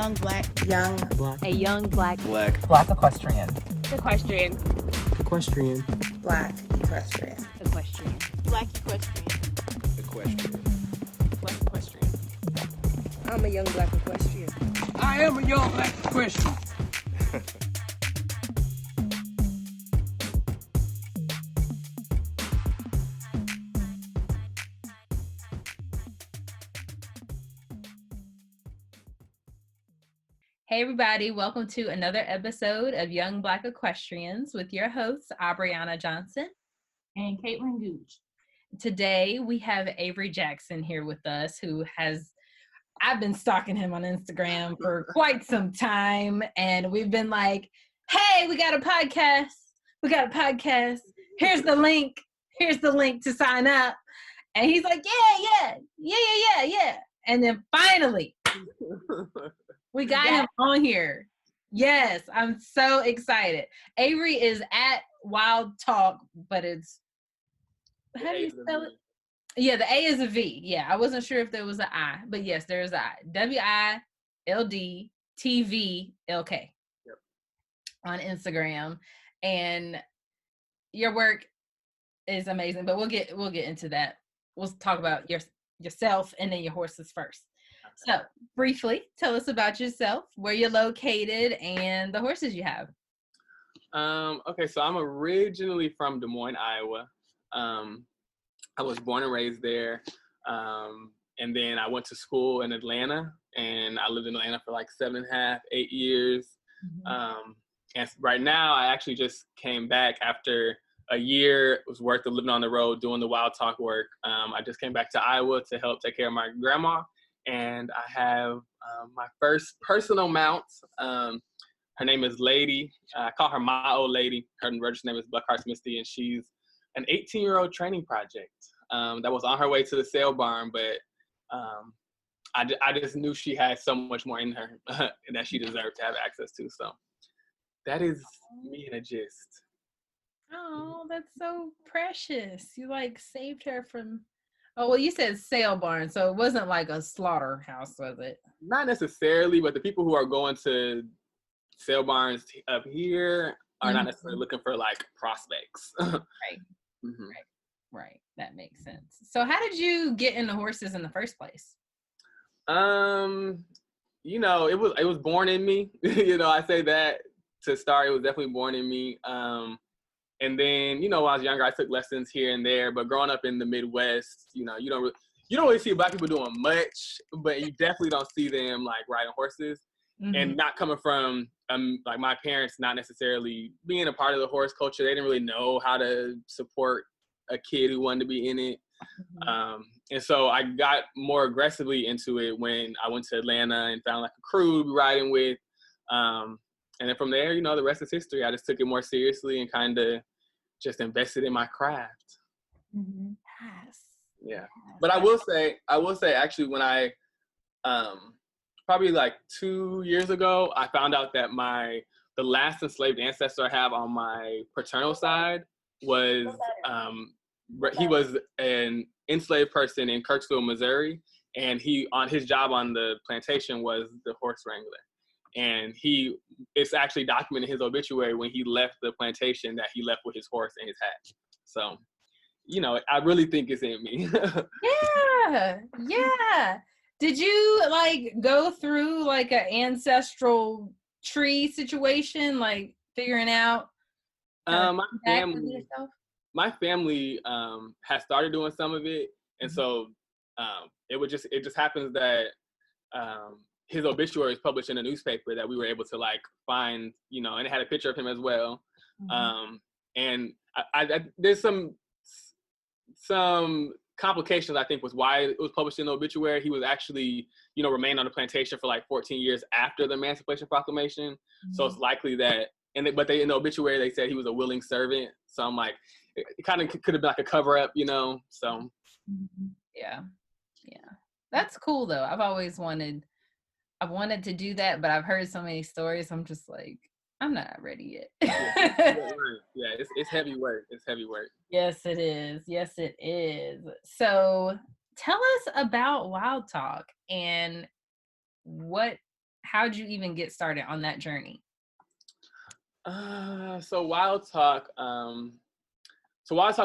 Young Black. Young Black. A Young Black. Black. Black Equestrian. Equestrian. Equestrian. Black Equestrian. Equestrian. Black Equestrian. Equestrian. Black Equestrian. I'm a Young Black Equestrian. I am a Young Black Equestrian. Hey everybody, welcome to another episode of Young Black Equestrians with your hosts, Abriana Johnson And Caitlin Gooch. Today we have Avery Jackson here with us, I've been stalking him on Instagram for quite some time, and we've been like, hey, we got a podcast. Here's the link to sign up. And he's like, yeah. And then finally, we got him on here. Yes, I'm so excited. Avery is at Wild Talk, but it's, how do you spell it? Yeah, the A is a V. Yeah, I wasn't sure if there was an I, but yes, there is an I. WILDTVLK. Yep. On Instagram. And your work is amazing, but we'll get into that. We'll talk about yourself and then your horses first. So, briefly, tell us about yourself, where you're located, and the horses you have. Okay, so I'm originally from Des Moines, Iowa. I was born and raised there. And then I went to school in Atlanta, and I lived in Atlanta for like 7.5, 8 years. Mm-hmm. And right now, I actually just came back after a year was worth of living on the road, doing the Wild Talk work. I just came back to Iowa to help take care of my grandma. And I have my first personal mount. Her name is Lady. I call her my old lady. Her registered name is Buckhart Smithy, and she's an 18-year-old training project that was on her way to the sale barn, but I just knew she had so much more in her and that she deserved to have access to. So that is me in a gist. Oh, that's so precious. You like saved her from, oh, well, you said sale barn, so it wasn't like a slaughterhouse, was it? Not necessarily, but the people who are going to sale barns up here are not necessarily looking for like prospects. Right. Mm-hmm. Right. That makes sense. So how did you get into horses in the first place? It was born in me. I say that to start. It was definitely born in me. And then, when I was younger, I took lessons here and there. But growing up in the Midwest, you don't really see Black people doing much, but you definitely don't see them like riding horses. Mm-hmm. And not coming from like my parents not necessarily being a part of the horse culture. They didn't really know how to support a kid who wanted to be in it. Mm-hmm. And so I got more aggressively into it when I went to Atlanta and found like a crew to be riding with. And then from there, the rest is history. I just took it more seriously and kind of just invested in my craft. Mm-hmm. Yes. Yeah. But I will say actually when I, probably like 2 years ago, I found out that the last enslaved ancestor I have on my paternal side was, he was an enslaved person in Kirksville, Missouri. And his job on the plantation was the horse wrangler. And it's actually documented in his obituary when he left the plantation that he left with his horse and his hat. So, I really think it's in me. Yeah. Did you like go through like an ancestral tree situation, like figuring out? My family has started doing some of it. And so it just happens that his obituary is published in a newspaper that we were able to like find, and it had a picture of him as well. Mm-hmm. And I there's some complications, I think, was why it was published in the obituary. He was actually, remained on the plantation for like 14 years after the Emancipation Proclamation. Mm-hmm. So it's likely that, but in the obituary, they said he was a willing servant. So I'm like, it kind of could have been like a cover up, so. Yeah. That's cool though. I've wanted to do that, but I've heard so many stories. I'm just like, I'm not ready yet. Yeah, it's heavy work. It's heavy work. Yes, it is. So tell us about Wild Talk and how'd you even get started on that journey? So Wild Talk,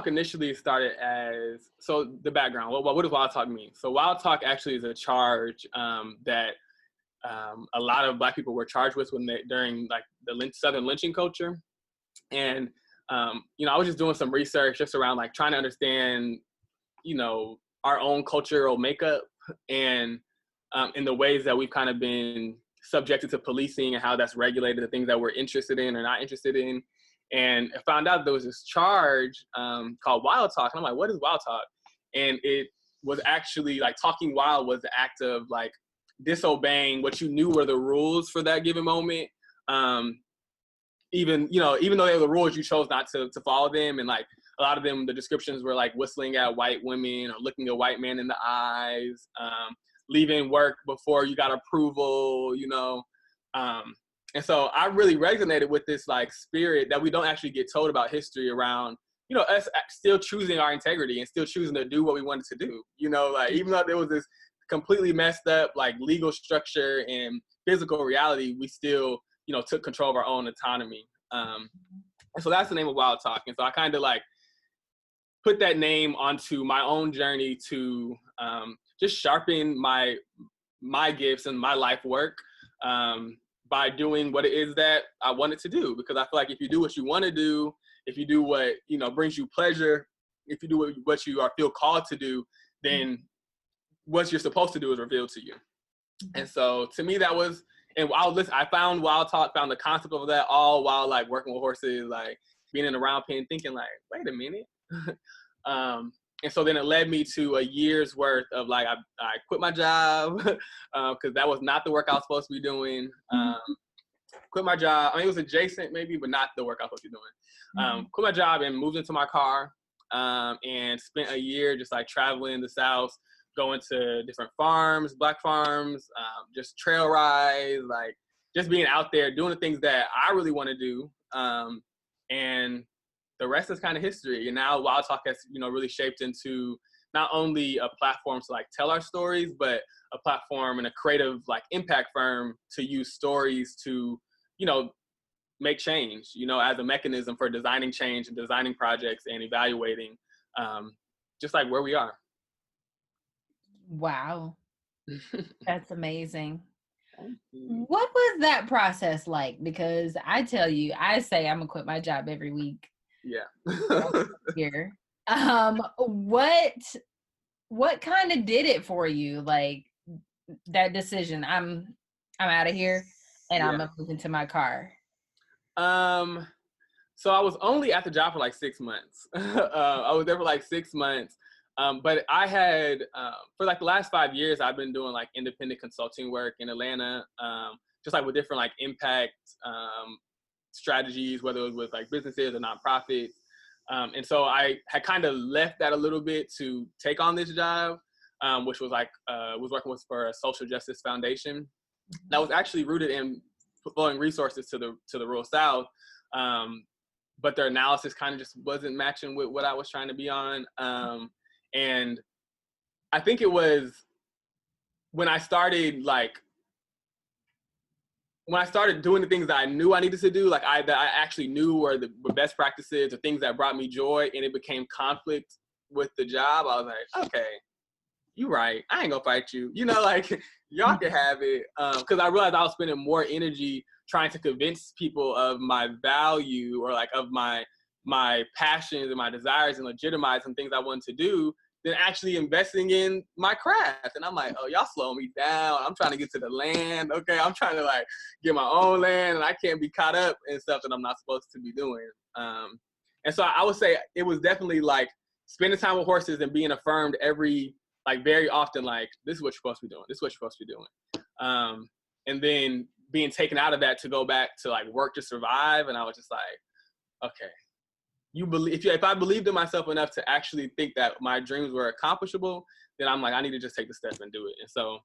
initially started as, so the background, what does Wild Talk mean? So Wild Talk actually is a charge that a lot of Black people were charged with during like the Southern lynching culture. And, you know, I was just doing some research just around like trying to understand, you know, our own cultural makeup and in the ways that we've kind of been subjected to policing and how that's regulated, the things that we're interested in or not interested in. And I found out there was this charge called Wild Talk. And I'm like, what is Wild Talk? And it was actually like talking wild was the act of like disobeying what you knew were the rules for that given moment. Even though they were the rules, you chose not to follow them. And like a lot of them, the descriptions were like whistling at white women or looking a white man in the eyes, leaving work before you got approval, you know. And so I really resonated with this like spirit that we don't actually get told about history around, you know, us still choosing our integrity and still choosing to do what we wanted to do. You know, like even though there was this completely messed up like legal structure and physical reality, we still, you know, took control of our own autonomy. And so that's the name of Wild Talk. And so I kind of like put that name onto my own journey to just sharpen my gifts and my life work by doing what it is that I wanted to do. Because I feel like if you do what you want to do, if you do what, you know, brings you pleasure, if you do what you feel called to do, then what you're supposed to do is revealed to you. And so to me, that was, and I found Wild Talk, found the concept of that all while like working with horses, like being in a round pen, thinking like, wait a minute. And so then it led me to a year's worth of like, I quit my job because that was not the work I was supposed to be doing. Quit my job. I mean, it was adjacent maybe, but not the work I was supposed to be doing. Quit my job and moved into my car and spent a year just like traveling the South, going to different farms, Black farms, just trail rides, like just being out there doing the things that I really want to do. And the rest is kind of history. And now Wild Talk has, you know, really shaped into not only a platform to like tell our stories, but a platform and a creative like impact firm to use stories to, you know, make change, you know, as a mechanism for designing change and designing projects and evaluating just like where we are. Wow. That's amazing. What was that process like? Because I tell you, I say I'm gonna quit my job every week. Yeah. Here. What kind of did it for you? Like that decision, I'm out of here and I'm gonna move into my car. So I was only at the job for like 6 months. I was there for like 6 months. But I had, for like the last 5 years, I've been doing like independent consulting work in Atlanta, just like with different like impact strategies, whether it was with like businesses or nonprofits. And so I had kind of left that a little bit to take on this job, which was like, was working for a social justice foundation that was actually rooted in flowing resources to the rural South. But their analysis kind of just wasn't matching with what I was trying to be on. And I think it was when I started doing the things that I knew I needed to do, like that I actually knew were the best practices or things that brought me joy, and it became conflict with the job, I was like, okay, you right. I ain't gonna fight you. You know, like y'all can have it. Because I realized I was spending more energy trying to convince people of my value or like of my passions and my desires and legitimizing things I wanted to do than actually investing in my craft. And I'm like, oh, y'all slowing me down. I'm trying to get to the land. Okay, I'm trying to like get my own land, and I can't be caught up in stuff that I'm not supposed to be doing. And so I would say it was definitely like spending time with horses and being affirmed very often, like, this is what you're supposed to be doing. This is what you're supposed to be doing. And then being taken out of that to go back to like work to survive. And I was just like, okay, if I believed in myself enough to actually think that my dreams were accomplishable, then I'm like, I need to just take the step and do it. And so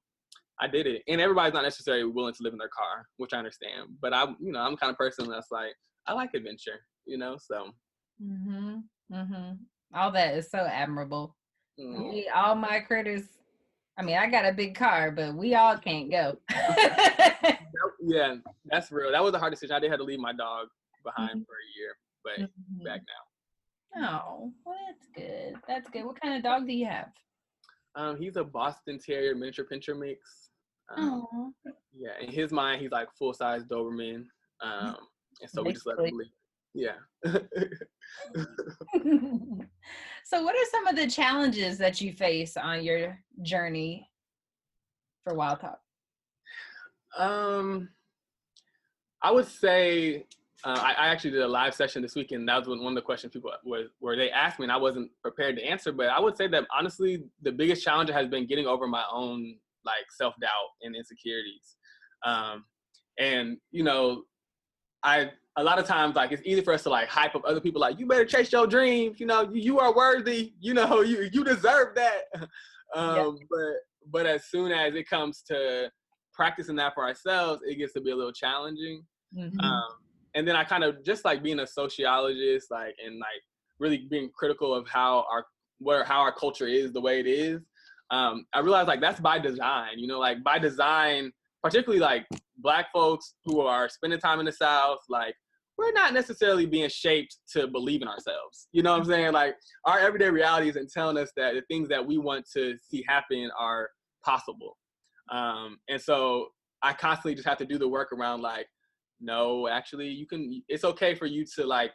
I did it. And everybody's not necessarily willing to live in their car, which I understand. But I'm the kind of person that's like, I like adventure, so. All that is so admirable. All my critters, I mean, I got a big car, but we all can't go. Yeah, that's real. That was a hard decision. I did have to leave my dog behind Mhm. for a year, but Mhm. back now. Oh, well, that's good. That's good. What kind of dog do you have? He's a Boston Terrier miniature pinscher mix. Um, Oh, yeah, in his mind, he's like full size Doberman. And so we just let him basically. leave. Yeah. So, what are some of the challenges that you face on your journey for Wild Talk? I would say I actually did a live session this weekend. That was one of the questions people where they asked me, and I wasn't prepared to answer. But I would say that honestly, the biggest challenge has been getting over my own like self-doubt and insecurities. And you know, a lot of times like it's easy for us to like hype up other people, like you better chase your dreams. You know, you are worthy. You know, you deserve that. But as soon as it comes to practicing that for ourselves, it gets to be a little challenging. Mhm. And then I kind of just like being a sociologist, like, and like really being critical of how our culture is the way it is. I realized like that's by design, you know, like by design, particularly like Black folks who are spending time in the South, like we're not necessarily being shaped to believe in ourselves. You know what I'm saying? Like our everyday reality isn't telling us that the things that we want to see happen are possible. And so I constantly just have to do the work around like, no, actually it's okay for you to like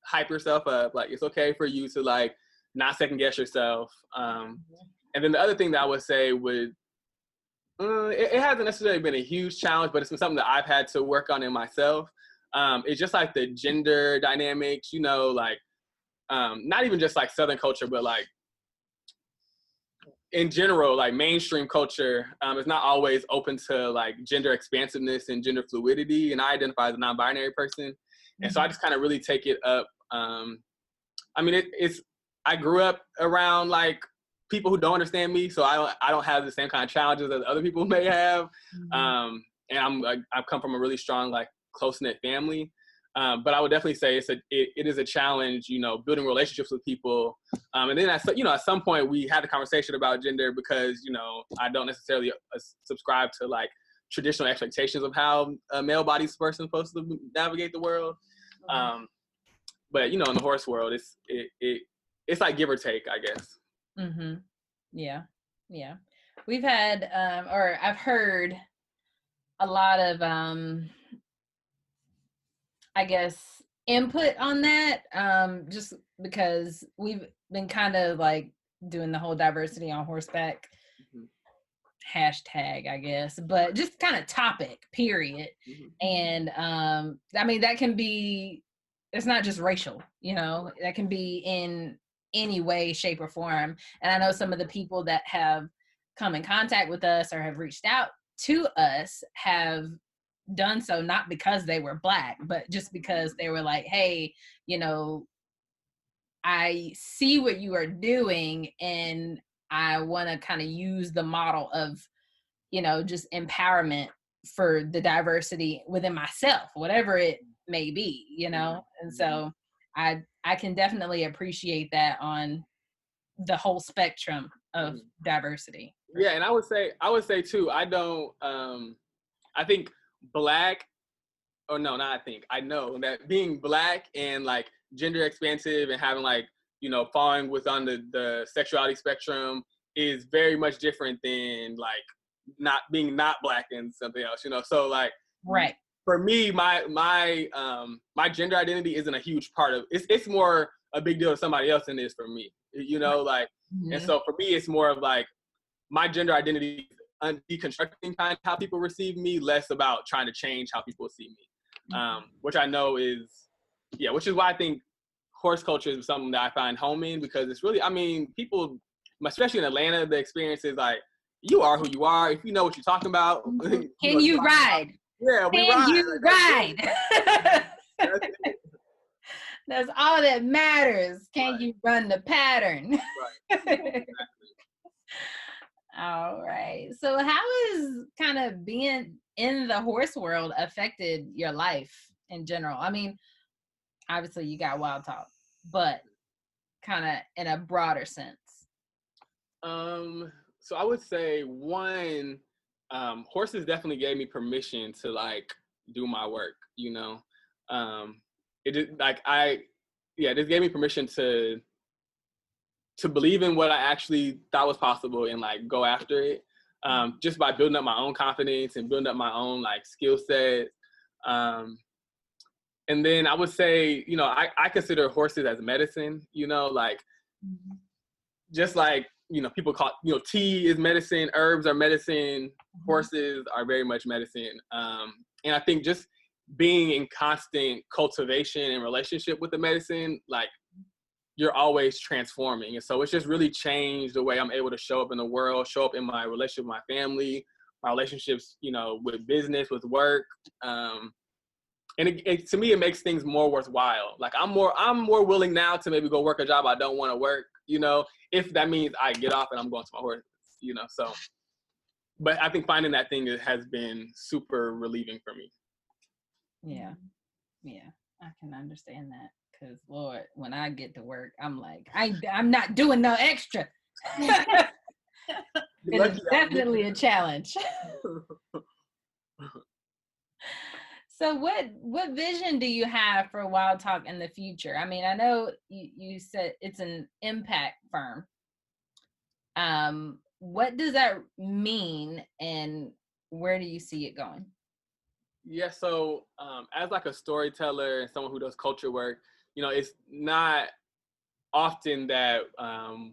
hype yourself up. Like it's okay for you to like not second guess yourself. And then the other thing that I would say it hasn't necessarily been a huge challenge, but it's been something that I've had to work on in myself. It's just like the gender dynamics, you know, like not even just like Southern culture, but like in general, like mainstream culture is not always open to like gender expansiveness and gender fluidity. And I identify as a non-binary person. And so I just kind of really take it up. I mean, I grew up around like people who don't understand me. So I don't have the same kind of challenges as other people may have. And I've come from a really strong, like close-knit family. But I would definitely say it is a challenge, you know, building relationships with people. And then at some point we had a conversation about gender because, you know, I don't necessarily subscribe to like traditional expectations of how a male body person is supposed to navigate the world. But you know, in the horse world, it's like give or take, I guess. Mm-hmm. Yeah. Yeah. We've had, or I've heard a lot of, I guess, input on that, just because we've been kind of like doing the whole diversity on horseback hashtag, I guess, but just kind of topic, period. And I mean, that can be, it's not just racial, you know, that can be in any way, shape, or form. And I know some of the people that have come in contact with us or have reached out to us have done so not because they were Black, but just because they were like, hey, you know, I see what you are doing and I want to kind of use the model of, you know, just empowerment for the diversity within myself, whatever it may be, you know. And so I can definitely appreciate that on the whole spectrum of diversity. Yeah, and I would say too, I think Black, or no, not I think, I know that being Black and like gender expansive and having like, you know, falling within the sexuality spectrum is very much different than like not Black and something else, you know. So like, right, for me, my gender identity isn't a huge part of it's more a big deal to somebody else than it is for me, you know, like. And so for me, it's more of like my gender identity deconstructing kind of how people receive me, less about trying to change how people see me, which I know which is why I think horse culture is something that I find home in, because it's really, I mean, people, especially in Atlanta, the experience is like, you are who you are. If you know what you're talking about. Can you ride? Yeah, we Can ride. you ride? That's all that matters. Can you run the pattern? Right. All right. So how has kind of being in the horse world affected your life in general? I mean, obviously you got Wild Talk, but kind of in a broader sense. So I would say one, horses definitely gave me permission to like do my work, you know. It just like it just gave me permission to believe in what I actually thought was possible and like go after it. Just by building up my own confidence and building up my own like skill set. And then I would say, you know, I consider horses as medicine, you know, like just like, you know, people call, you know, tea is medicine, herbs are medicine, horses are very much medicine. And I think just being in constant cultivation and relationship with the medicine, like you're always transforming. And so it's just really changed the way I'm able to show up in the world, show up in my relationship with my family, my relationships, you know, with business, with work. And to me, it makes things more worthwhile. Like I'm more willing now to maybe go work a job I don't want to work, you know, if that means I get off and I'm going to my horse, you know, so. But I think finding that thing has been super relieving for me. Yeah. Yeah. I can understand that. Because, Lord, when I get to work, I'm like, I'm not doing no extra. It's definitely a challenge. So what vision do you have for Wild Talk in the future? I mean, I know you said it's an impact firm. What does that mean and where do you see it going? Yeah, so as like a storyteller and someone who does culture work, you know, it's not often that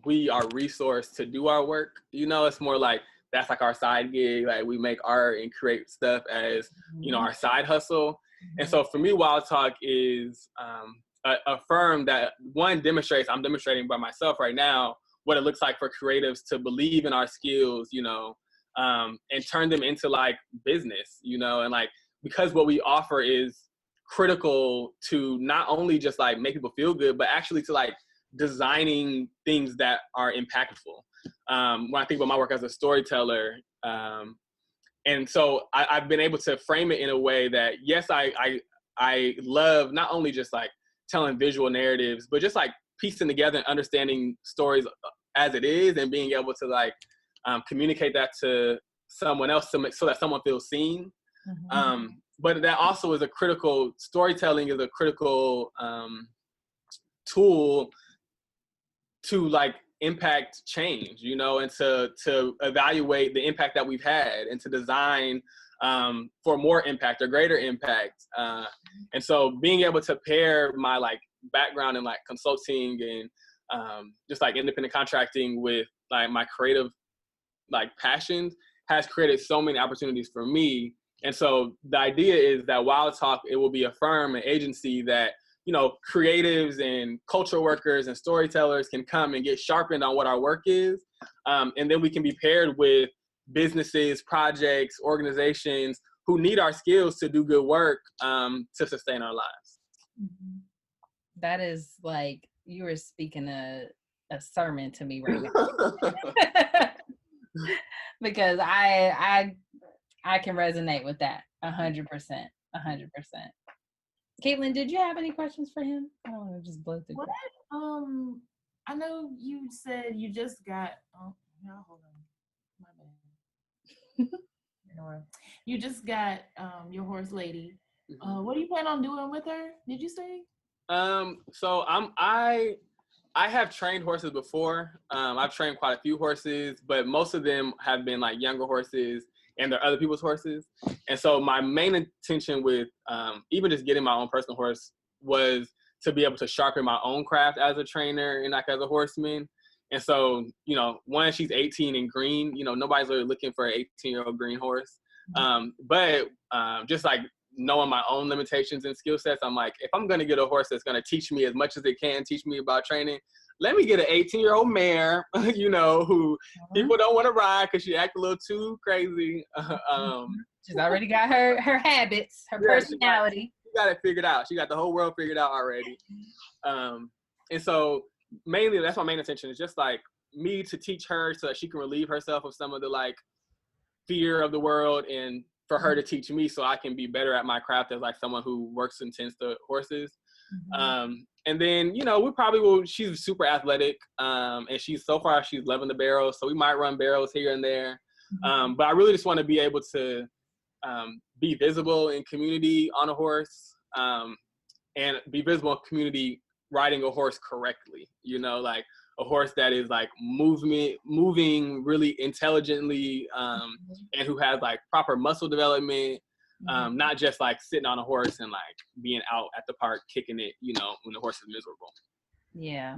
we are resourced to do our work. You know, it's more like that's like our side gig. Like we make art and create stuff as, you know, our side hustle. And so for me, Wild Talk is a firm that I'm demonstrating by myself right now what it looks like for creatives to believe in our skills, you know, and turn them into like business, you know, and like, because what we offer is critical to not only just like make people feel good, but actually to like designing things that are impactful. When I think about my work as a storyteller, and so I've been able to frame it in a way that, yes, I love not only just like telling visual narratives, but just like piecing together and understanding stories as it is and being able to like communicate that to someone else so that someone feels seen. But that also is storytelling is a critical tool to like impact change, you know, and to evaluate the impact that we've had and to design for more impact or greater impact. And so being able to pair my like background in like consulting and just like independent contracting with like my creative like passions has created so many opportunities for me. And so the idea is that Wild Talk, it will be a firm, an agency that, you know, creatives and cultural workers and storytellers can come and get sharpened on what our work is. And then we can be paired with businesses, projects, organizations who need our skills to do good work to sustain our lives. That is like, you were speaking a sermon to me right now. Because I can resonate with that 100%. Caitlin, did you have any questions for him? I don't want to just blow through. What? I know you said you just got. Oh, no, hold on. My bad. You just got your horse lady. What do you plan on doing with her? Did you say? So I have trained horses before. I've trained quite a few horses, but most of them have been like younger horses and they're other people's horses. And so my main intention with even just getting my own personal horse was to be able to sharpen my own craft as a trainer and like as a horseman. And so, you know, one, she's 18 and green, you know, nobody's really looking for an 18-year-old green horse. But just like knowing my own limitations and skill sets, I'm like, if I'm going to get a horse that's going to teach me as much as it can teach me about training, let me get an 18-year-old mare, you know, who people don't want to ride because she acts a little too crazy. She's already got her habits, her personality. She got it figured out. She got the whole world figured out already. And so mainly that's my main intention, is just like me to teach her so that she can relieve herself of some of the like fear of the world, and for her to teach me so I can be better at my craft as like someone who works and tends to horses. And then, you know, we probably will, she's super athletic. And she's loving the barrels. So we might run barrels here and there. But I really just want to be able to be visible in community on a horse, and be visible in community riding a horse correctly, you know, like a horse that is like moving really intelligently, and who has like proper muscle development, not just like sitting on a horse and like being out at the park kicking it, you know, when the horse is miserable. Yeah.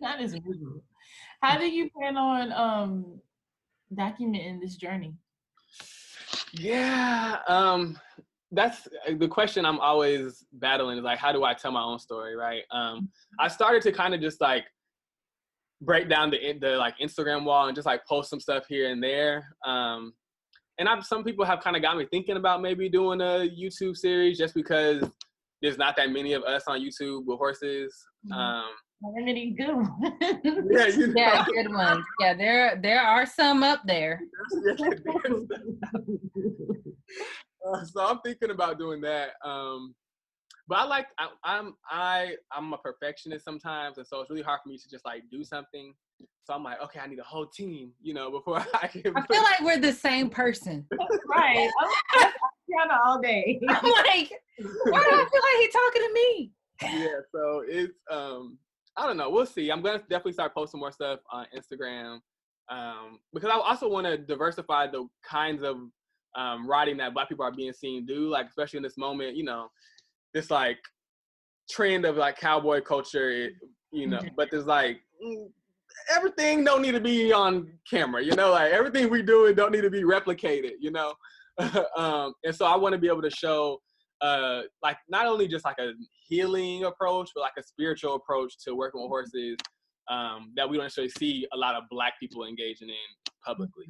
That is miserable. How do you plan on documenting this journey? Yeah, that's the question I'm always battling, is like, how do I tell my own story, right? I started to kind of just like break down the like Instagram wall and just like post some stuff here and there. And some people have kind of got me thinking about maybe doing a YouTube series, just because there's not that many of us on YouTube with horses. Many good ones. Yeah, you know. Yeah, good ones. Yeah, there are some up there. So I'm thinking about doing that. But I'm a perfectionist sometimes, and so it's really hard for me to just like do something. So I'm like, okay, I need a whole team, you know, before I can. I feel like we're the same person. Right. I'm kind of all day. I'm like, why do I feel like he's talking to me? Yeah, so it's I don't know. We'll see. I'm gonna definitely start posting more stuff on Instagram, because I also want to diversify the kinds of riding that Black people are being seen do, like especially in this moment, you know, this like trend of like cowboy culture, you know, but there's like everything don't need to be on camera, you know, like everything we do don't need to be replicated, you know. And so I want to be able to show like not only just like a healing approach, but like a spiritual approach to working with horses, that we don't necessarily see a lot of Black people engaging in publicly.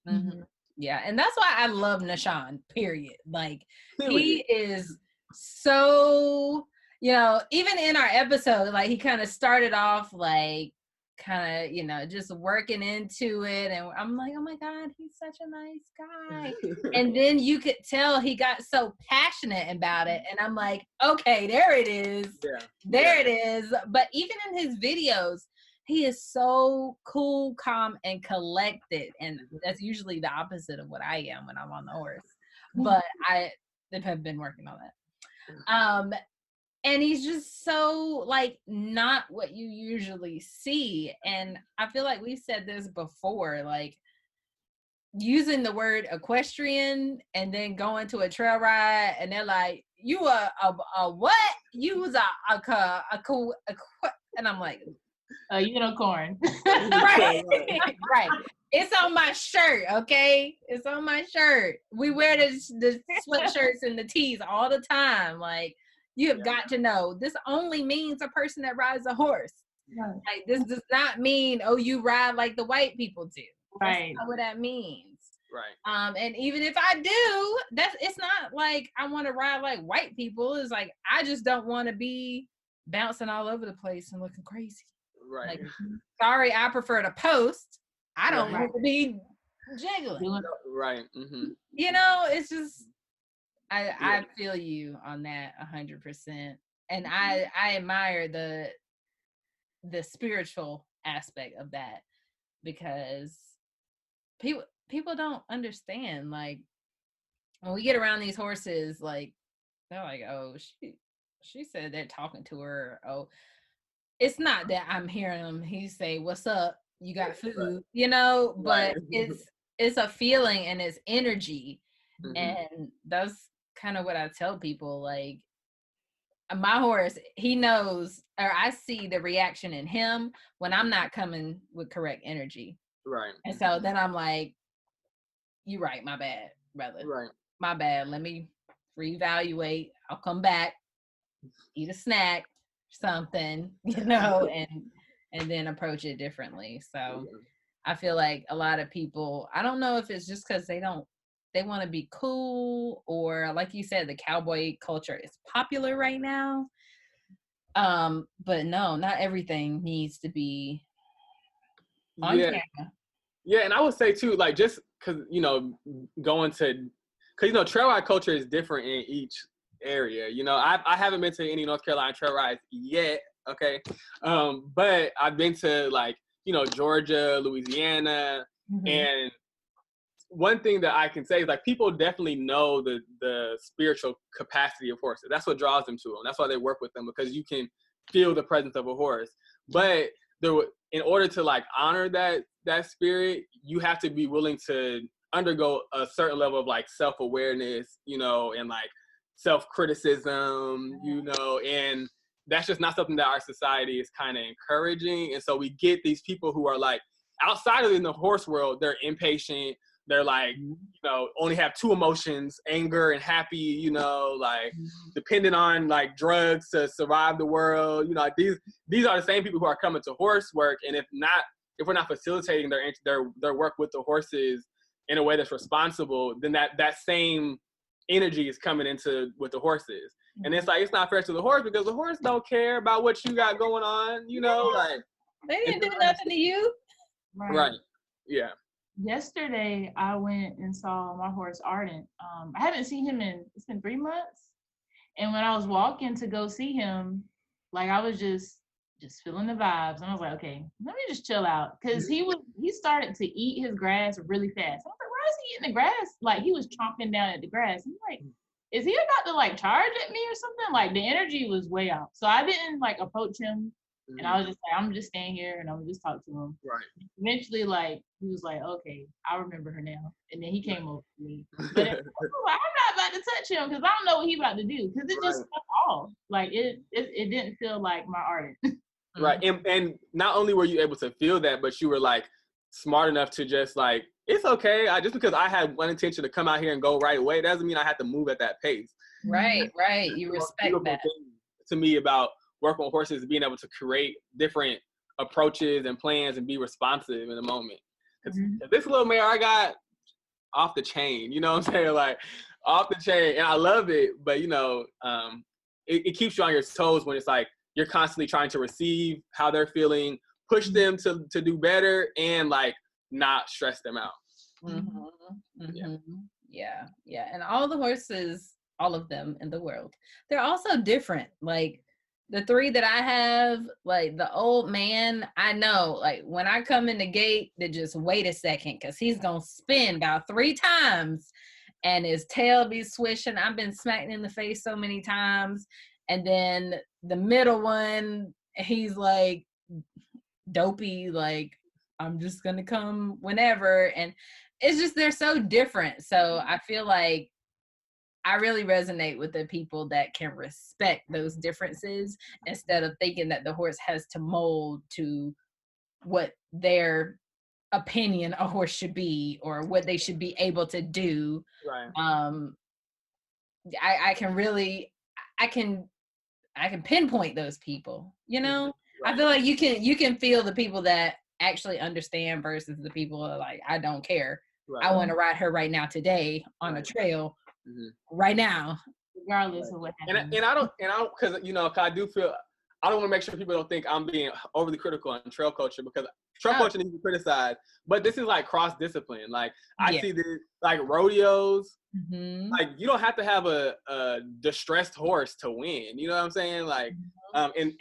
Mm-hmm. Yeah, and that's why I love Nashawn, period. Like, he is so, you know, even in our episode, like he kind of started off like kind of, you know, just working into it, and I'm like, oh my God, he's such a nice guy. And then you could tell he got so passionate about it, and I'm like, okay, there it is. There it is. But even in his videos, he is so cool, calm, and collected. And that's usually the opposite of what I am when I'm on the horse. But I have been working on that. And he's just so like not what you usually see. And I feel like we've said this before, like using the word equestrian and then going to a trail ride and they're like, you a what? You was and I'm like, a unicorn. Right. Right. It's on my shirt, okay? It's on my shirt. We wear the sweatshirts and the tees all the time. Like, you have got to know, this only means a person that rides a horse. Right. Like, this does not mean, oh, you ride like the white people do. Right. That's not what that means. Right. And even if I do, it's not like I want to ride like white people. It's like, I just don't want to be bouncing all over the place and looking crazy. Right. Like, sorry, I prefer to post. I don't want to be jiggling. Right. Mm-hmm. You know, it's just, I feel you on that 100%. And I admire the spiritual aspect of that, because people don't understand. Like, when we get around these horses, like, they're like, oh, she said they're talking to her. Oh, it's not that I'm hearing him. He say, what's up? You got food, you know, but it's a feeling and it's energy. Mm-hmm. And that's kind of what I tell people. Like, my horse, he knows, or I see the reaction in him when I'm not coming with correct energy. Right. And so then I'm like, you right, my bad, brother. Right. My bad. Let me reevaluate. I'll come back, eat a snack, something, you know, and then approach it differently. So I feel like a lot of people, I don't know if it's just because they want to be cool, or like you said, the cowboy culture is popular right now. But no, not everything needs to be on camera. Yeah, and I would say too, like, just because, you know, because, you know, trail ride culture is different in each area. You know, I haven't been to any North Carolina trail rides yet, okay? But I've been to, like, you know, Georgia, Louisiana, and one thing that I can say is like people definitely know the spiritual capacity of horses. That's what draws them to them. That's why they work with them, because you can feel the presence of a horse. But in order to like honor that spirit, you have to be willing to undergo a certain level of like self-awareness, you know, and like self-criticism, you know, and that's just not something that our society is kind of encouraging. And so we get these people who are like outside of in the horse world, they're impatient. They're like, you know, only have two emotions, anger and happy, you know, like dependent on like drugs to survive the world. You know, like these are the same people who are coming to horse work. And if we're not facilitating their work with the horses in a way that's responsible, then that same energy is coming into with the horses. And it's like, it's not fair to the horse because the horse don't care about what you got going on, you know, like. They didn't do nothing to you. Right. Yeah. Yesterday, I went and saw my horse Ardent. I haven't seen him it's been 3 months. And when I was walking to go see him, like I was just feeling the vibes. And I was like, okay, let me just chill out. Cause he started to eat his grass really fast. I was like, why is he eating the grass? Like he was chomping down at the grass. I'm like, is he about to like charge at me or something? Like the energy was way off. So I didn't like approach him. And I was just like, I'm just staying here and I'm gonna just talk to him. Right. Eventually, like, he was like, okay, I remember her now. And then he came over to me. But I'm not about to touch him because I don't know what he's about to do. Because it just fell off. Like, it didn't feel like my Ardent. Right. And not only were you able to feel that, but you were like smart enough to just like, it's okay. Just because I had one intention to come out here and go right away, doesn't mean I had to move at that pace. Right. You respect that. To me about working with horses is being able to create different approaches and plans and be responsive in the moment. Because this little mare I got off the chain, you know what I'm saying? Like off the chain, and I love it, but you know, it keeps you on your toes when it's like you're constantly trying to receive how they're feeling, push them to do better, and like not stress them out. Yeah. And all the horses, all of them in the world, they're also different. Like the 3 that I have, like the old man, I know, like when I come in the gate, they just wait a second because he's going to spin about 3 times and his tail be swishing. I've been smacked in the face so many times. And then the middle one, he's like dopey, like I'm just going to come whenever. And it's just, they're so different. So I feel like I really resonate with the people that can respect those differences instead of thinking that the horse has to mold to what their opinion a horse should be or what they should be able to do. Right. I can pinpoint those people, you know? Right. I feel like you can feel the people that actually understand versus the people that are like, I don't care. Right. I want to ride her right now today on a trail. Right now, regardless of what happens. And I don't, because you know, I do feel I don't want to make sure people don't think I'm being overly critical on trail culture because trail culture needs to be criticized. But this is like cross discipline. Like I see this like rodeos. Like you don't have to have a distressed horse to win. You know what I'm saying? Like, and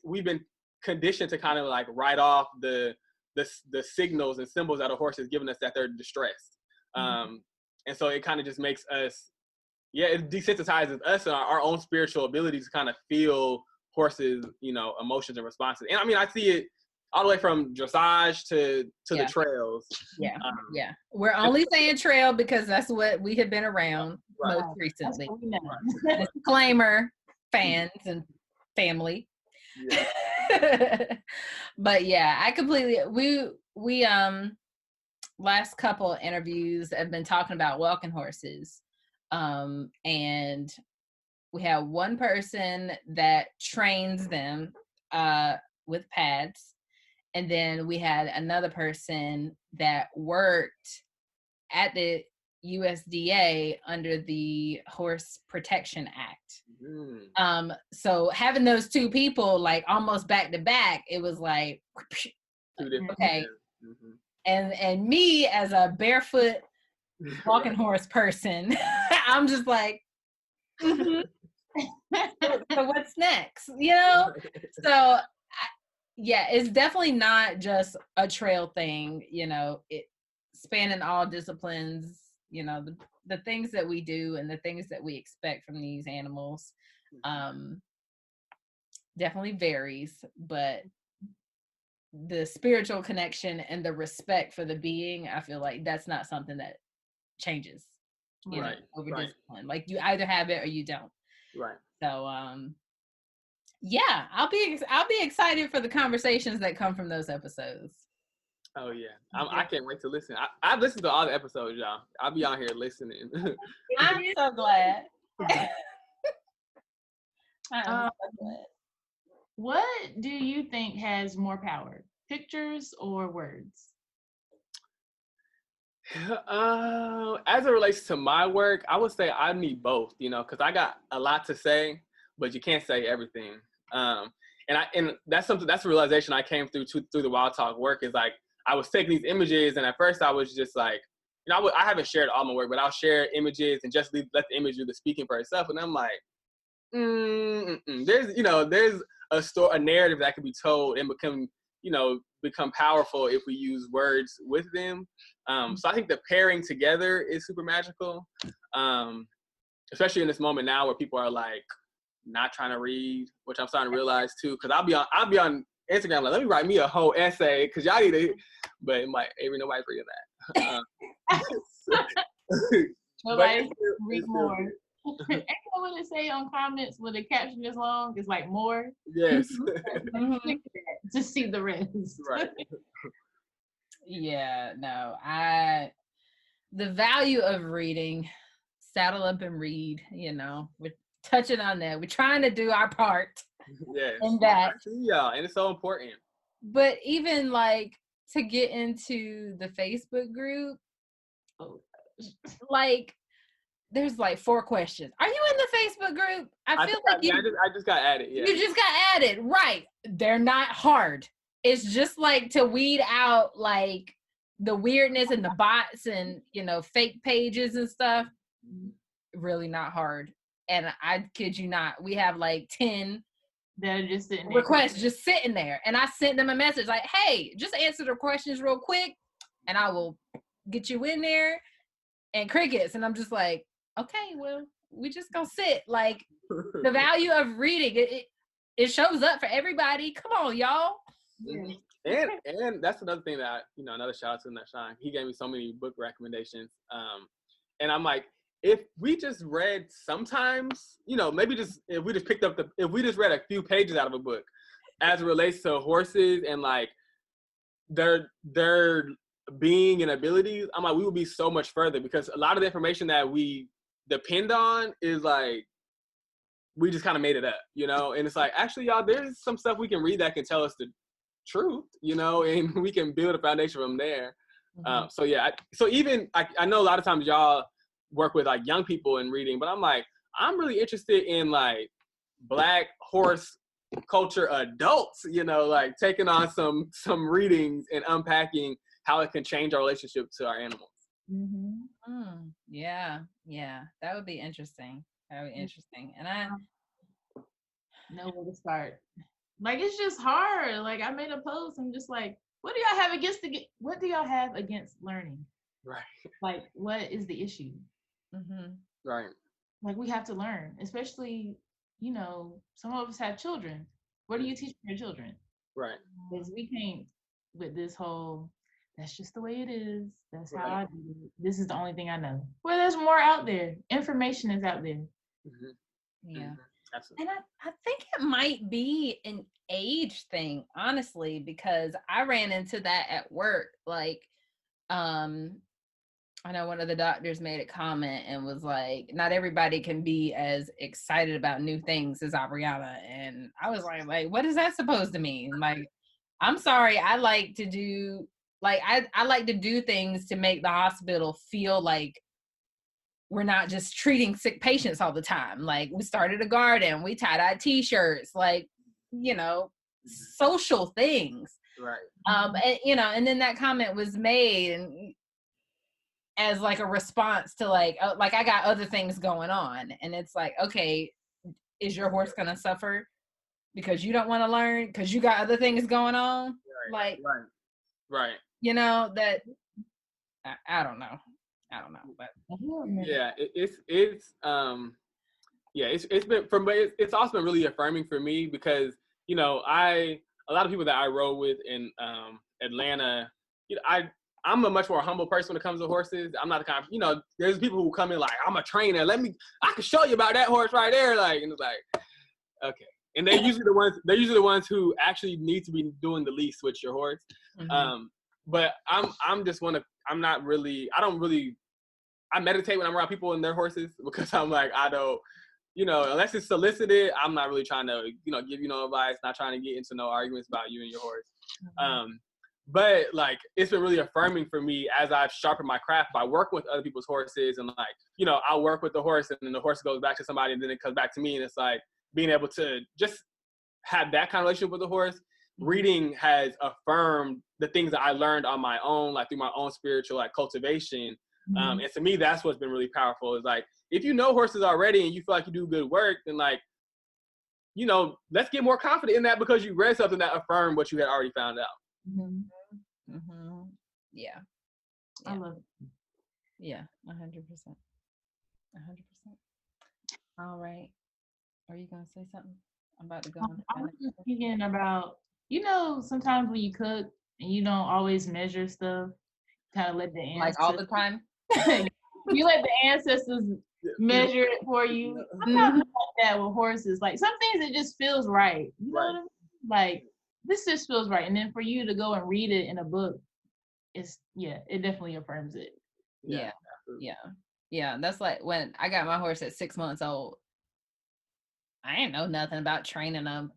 we've been conditioned to kind of like write off the signals and symbols that a horse is giving us that they're distressed. And so it kind of just makes us, it desensitizes us and our own spiritual abilities to kind of feel horses, you know, emotions and responses. And I mean, I see it all the way from dressage to the trails. We're only saying trail because that's what we have been around most recently. Disclaimer, fans and family. But I completely, we last couple of interviews have been talking about walking horses. And we have one person that trains them with pads. And then we had another person that worked at the USDA under the Horse Protection Act. So having those 2 people like almost back to back, it was like, okay. And me as a barefoot walking horse person, I'm just like, so what's next? You know? So it's definitely not just a trail thing, you know. spanning all disciplines, you know, the things that we do and the things that we expect from these animals definitely varies, but the spiritual connection and the respect for the being, I feel like that's not something that changes, you know, over discipline. Like you either have it or you don't. Right. So yeah, I'll be excited for the conversations that come from those episodes. Oh yeah, I can't wait to listen. I've listened to all the episodes, y'all. I'll be on here listening. I'm so glad. I'm so glad. What do you think has more power, pictures or words? As it relates to my work, I would say I need both, you know, because I got a lot to say, but you can't say everything. And that's a realization I came through the Wild Talk work, is like I was taking these images, and at first I was just like, you know, I haven't shared all my work, but I'll share images and just let the image do the speaking for itself. And I'm like, there's a narrative that can be told and become powerful if we use words with them. So I think the pairing together is super magical, especially in this moment now where people are like not trying to read, which I'm starting to realize too. Because I'll be on Instagram like, let me write me a whole essay because y'all need to, but I'm like, Avery, nobody's reading that. Nobody read more. Ain't what it say on comments when the caption is long? It's like more. Yes. To see the rest. Right. Yeah, no, the value of reading, saddle up and read, you know, we're touching on that. We're trying to do our part. Yes. In that. Yeah, and it's so important. But even like to get into the Facebook group, like there's like 4 questions. Are you in the Facebook group? I just got added. Yeah. You just got added, right? They're not hard. It's just like to weed out like the weirdness and the bots and, you know, fake pages and stuff. Really not hard. And I kid you not, we have like 10 that are just sitting there. Requests just sitting there. And I sent them a message like, hey, just answer the questions real quick and I will get you in there. And crickets. And I'm just like, okay, well, we just gonna sit. Like the value of reading, it shows up for everybody. Come on, y'all. And that's another thing that, you know, another shout out to Nashawn. He gave me so many book recommendations. And I'm like, if we just read sometimes, you know, maybe if we just read a few pages out of a book as it relates to horses and like their being and abilities, I'm like, we would be so much further, because a lot of the information that we depend on is like, we just kind of made it up, you know? And it's like, actually, y'all, there's some stuff we can read that can tell us the truth, you know, and we can build a foundation from there. So yeah, I know a lot of times y'all work with like young people in reading, but I'm like, I'm really interested in like Black horse culture adults, you know, like taking on some readings and unpacking how it can change our relationship to our animals. Yeah, that would be interesting. And I know where to start. Like, it's just hard. Like, I made a post. I'm just like, what do y'all have against learning? Right. Like, what is the issue? Right. Like, we have to learn, especially, you know, some of us have children. What do you teach your children? Right. Because we can't with this whole, that's just the way it is. That's how I do it. This is the only thing I know. Well, there's more out there. Information is out there. Yeah. Absolutely. And I think it might be an age thing, honestly, because I ran into that at work. Like, I know one of the doctors made a comment and was like, not everybody can be as excited about new things as Ariana. And I was like, what is that supposed to mean? Like, I'm sorry, I like to do things to make the hospital feel like we're not just treating sick patients all the time. Like, we started a garden, we tie-dyed t-shirts, like, you know, social things. Right. And, you know, and then that comment was made and as like a response to like I got other things going on. And it's like, okay, is your horse gonna suffer because you don't want to learn because you got other things going on? Right. Like, right. You know, that I don't know. But Yeah, it's been from, but it's also been really affirming for me because, you know, a lot of people that I rode with in Atlanta, you know, I'm a much more humble person when it comes to horses. I'm not the kind of, you know, there's people who come in like, I'm a trainer. I can show you about that horse right there. Like, and it's like, okay. And they're usually the ones who actually need to be doing the least with your horse. Mhm. But I meditate when I'm around people and their horses because I'm like, I don't, you know, unless it's solicited, I'm not really trying to, you know, give you no advice, not trying to get into no arguments about you and your horse. But like, it's been really affirming for me as I've sharpened my craft by working with other people's horses, and like, you know, I'll work with the horse and then the horse goes back to somebody and then it comes back to me, and it's like being able to just have that kind of relationship with the horse. Reading has affirmed the things that I learned on my own, like through my own spiritual like cultivation. And to me, that's what's been really powerful. Is like, if you know horses already and you feel like you do good work, then like, you know, let's get more confident in that because you read something that affirmed what you had already found out. Yeah. I love it. Yeah, 100%. 100%. All right. Are you gonna say something? I'm about to go on. I was just thinking about, you know, sometimes when you cook and you don't always measure stuff, kind of let the Like all the time. you let the ancestors measure it for you. I'm not like that with horses. Like some things it just feels right. You know what I mean? Like this just feels right. And then for you to go and read it in a book, it definitely affirms it. Yeah. That's like when I got my horse at 6 months old. I didn't know nothing about training a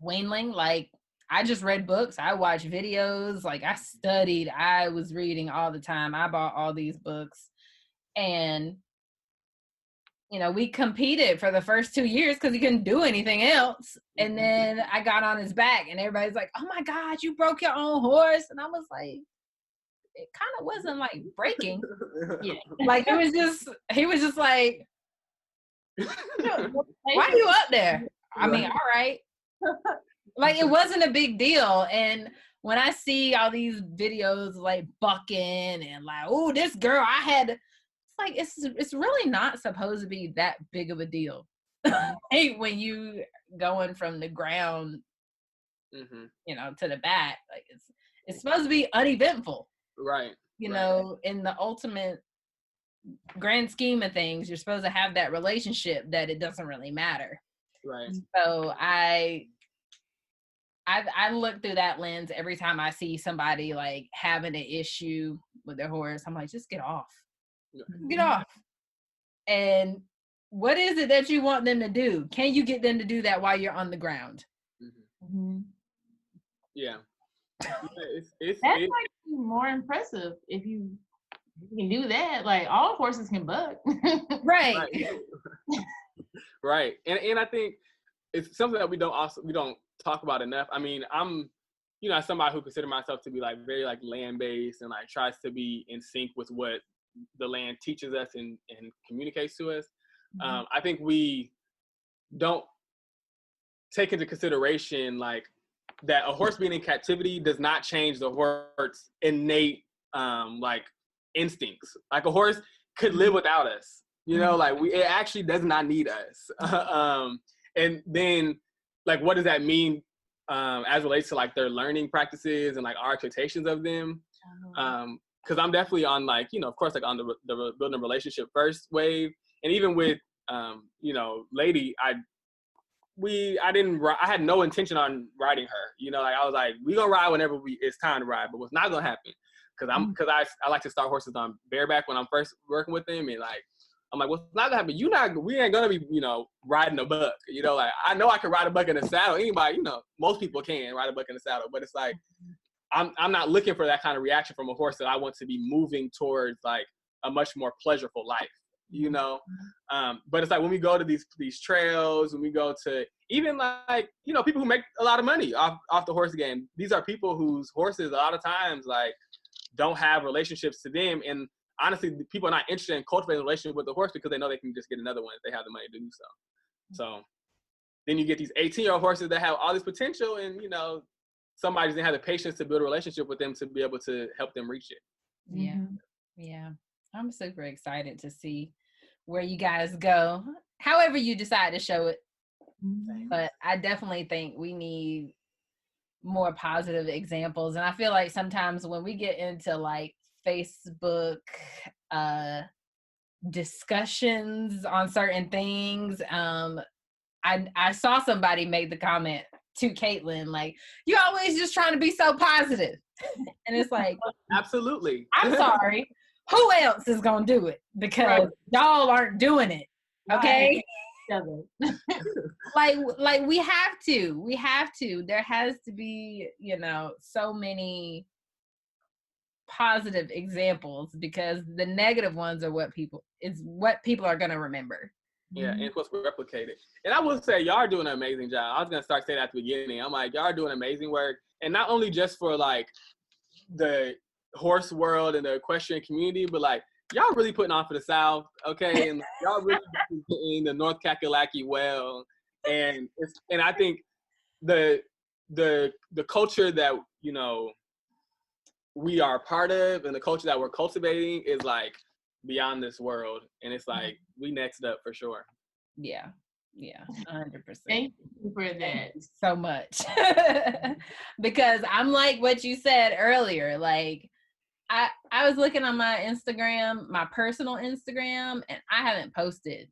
weanling. Like I just read books. I watched videos. Like I studied. I was reading all the time. I bought all these books. And, you know, we competed for the first 2 years because he couldn't do anything else. And then I got on his back and everybody's like, oh my God, you broke your own horse. And I was like, it kind of wasn't like breaking. Like he was just like, why are you up there? I mean, all right. Like it wasn't a big deal. And when I see all these videos like bucking and like, oh, this girl, it's like it's really not supposed to be that big of a deal. Hey, when you going from the ground, you know, to the back, like it's supposed to be uneventful. Right. You know, in the ultimate grand scheme of things, you're supposed to have that relationship that it doesn't really matter. Right. So I look through that lens every time I see somebody like having an issue with their horse. I'm like, just get off. Get off. And what is it that you want them to do? Can you get them to do that while you're on the ground? Yeah. That's like more impressive if you can do that. Like all horses can buck. Right. Right. And I think it's something that we don't talk about enough. I mean, I'm, you know, as somebody who consider myself to be like very like land-based and like tries to be in sync with what the land teaches us and communicates to us. I think we don't take into consideration like that a horse being in captivity does not change the horse's innate like instincts. Like a horse could live without us, you know, like it actually does not need us. And then like, what does that mean as relates to like their learning practices and like our expectations of them? Because I'm definitely on like, you know, of course, like on the building a relationship first wave. And even with, you know, Lady, I had no intention on riding her. You know, like I was like, we gonna ride whenever it's time to ride, but what's not gonna happen? Because I like to start horses on bareback when I'm first working with them, and like I'm like, what's not gonna happen? We ain't gonna be, you know, riding a buck. You know, like I know I can ride a buck in a saddle. Anybody, you know, most people can ride a buck in a saddle, but it's like I'm not looking for that kind of reaction from a horse that I want to be moving towards like a much more pleasurable life. You know, but it's like when we go to these trails, when we go to even like, you know, people who make a lot of money off the horse game. These are people whose horses a lot of times like don't have relationships to them, and honestly, people are not interested in cultivating a relationship with the horse because they know they can just get another one if they have the money to do so. So then you get these 18-year-old horses that have all this potential, and you know, somebody doesn't have the patience to build a relationship with them to be able to help them reach it. Yeah. Mhm. Yeah. I'm super excited to see where you guys go, however you decide to show it. Mhm. But I definitely think we need more positive examples. And I feel like sometimes when we get into like Facebook discussions on certain things, I saw somebody make the comment to Caitlin, like, you always just trying to be so positive. And it's like, Absolutely. I'm sorry. Who else is gonna do it? Because y'all aren't doing it. Okay. Like we have to. We have to. There has to be, so many positive examples, because the negative ones are what people are gonna remember. Yeah, and it's what's replicated. And I will say, y'all are doing an amazing job. I was gonna start saying that at the beginning. I'm like, y'all are doing amazing work, and not only just for like the horse world and the equestrian community, but like y'all really putting on for the South, okay? And y'all really getting the North Kakalaki well. And I think the culture that we are part of and the culture that we're cultivating is like beyond this world. And it's like we next up for sure. Yeah. 100%. Thank you for that. Thank you so much. Because I'm like what you said earlier, like I was looking on my Instagram, my personal Instagram, and I haven't posted